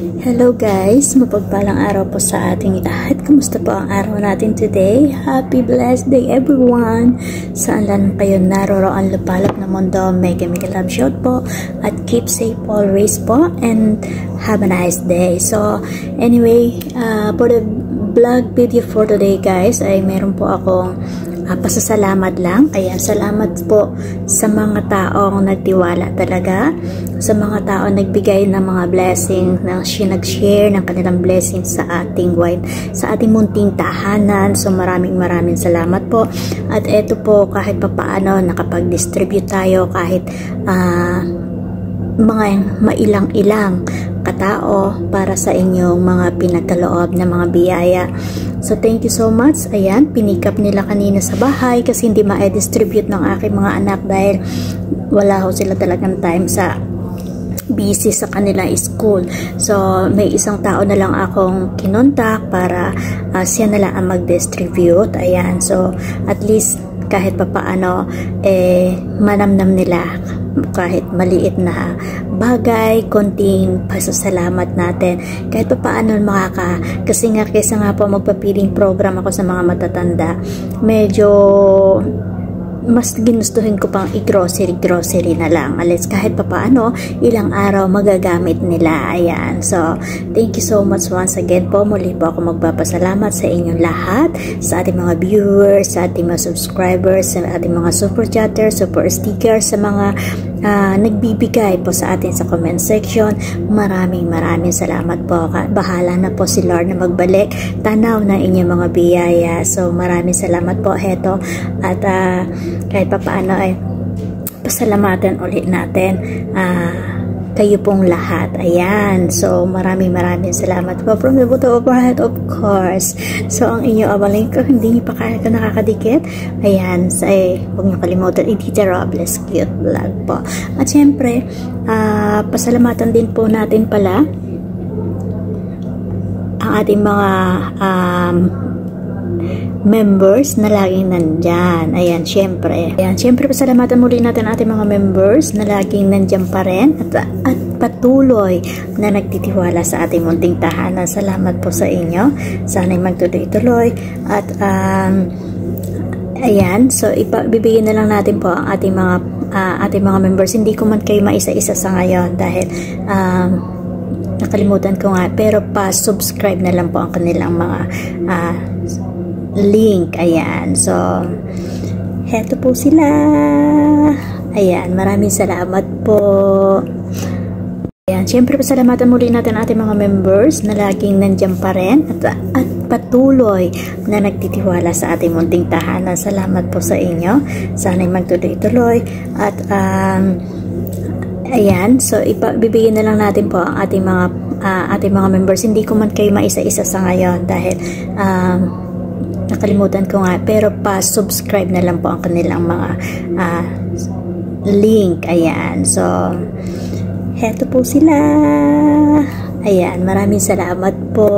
Hello guys, mapagpalang araw po sa ating lahat. Kumusta po ang araw natin today? Happy blessed day everyone! Saan lang kayo naroroon lupalop na mundo, mega love shout po at keep safe always po and have a nice day. So anyway, for the vlog video for today guys ay meron po akong pasasalamat lang. Kaya salamat po sa mga taong nagtiwala talaga, sa mga taong nagbigay ng mga blessing, na nag-share ng kanilang blessing sa ating munting tahanan. So maraming salamat po. At eto po, kahit papaano nakapag-distribute tayo kahit mga mailang-ilang katao para sa inyong mga pinagkaloob na mga biyaya. So thank you so much. Ayan, pinikap nila kanina sa bahay kasi hindi ma-distribute ng aking mga anak dahil wala ho sila talagang time sa busy sa kanila school. So may isang tao na lang akong kinontak para siya na lang ang mag-distribute. Ayan, so at least kahit papaano manamnam nila kahit maliit na bagay, konting pasasalamat natin kahit pa paano kasi nga kaysa nga po magpapiling program ako sa mga matatanda, medyo mas ginustuhin ko pang i-grocery na lang. Alis kahit pa paano ilang araw magagamit nila. Ayan. So, thank you so much once again po. Muli po ako magpapasalamat sa inyong lahat, sa ating mga viewers, sa ating mga subscribers, sa ating mga super chatters, super stickers, sa mga nagbibigay po sa atin sa comment section. Maraming salamat po. Bahala na po si Lord na magbalik tanaw na inyong mga biyaya. So, maraming salamat po. Heto. At kahit pa paano ay pasalamatan ulit natin kayo pong lahat. Ayan. So, maraming salamat po from the bottom of our heart, of course. So, ang inyo abaling ko, hindi nyo pa kaya nakakadikit. Ayan. So, huwag nyo kalimutan, Edita Robles Cute Vlog po. At syempre, pasalamatan din po natin pala ang ating mga members na laging nandyan. Ayan, syempre. Ayan, syempre, pasalamatan muli natin ating mga members na laging nandyan pa rin at patuloy na nagtitiwala sa ating munting tahanan. Salamat po sa inyo. Sana'y magtuloy-tuloy. At, ayan, so, bibigyan na lang natin po ang ating mga members. Hindi ko man kayo maisa-isa sa ngayon dahil, nakalimutan ko nga, pero pa-subscribe na lang po ang kanilang mga, link. Ayan. So, heto po sila. Ayan. Maraming salamat po. Ayan. Siyempre, pasalamatan muli natin ating mga members na laging nandyan pa rin at patuloy na nagtitiwala sa ating munting tahanan. Salamat po sa inyo. Sana'y magtuloy-tuloy. At, ayan. So, bibigyan na lang natin po ang ating mga members. Hindi ko man kayo maisa-isa sa ngayon dahil, nakalimutan ko nga, pero pa-subscribe na lang po ang kanilang mga link. Ayan. So, heto po sila. Ayan. Maraming salamat po.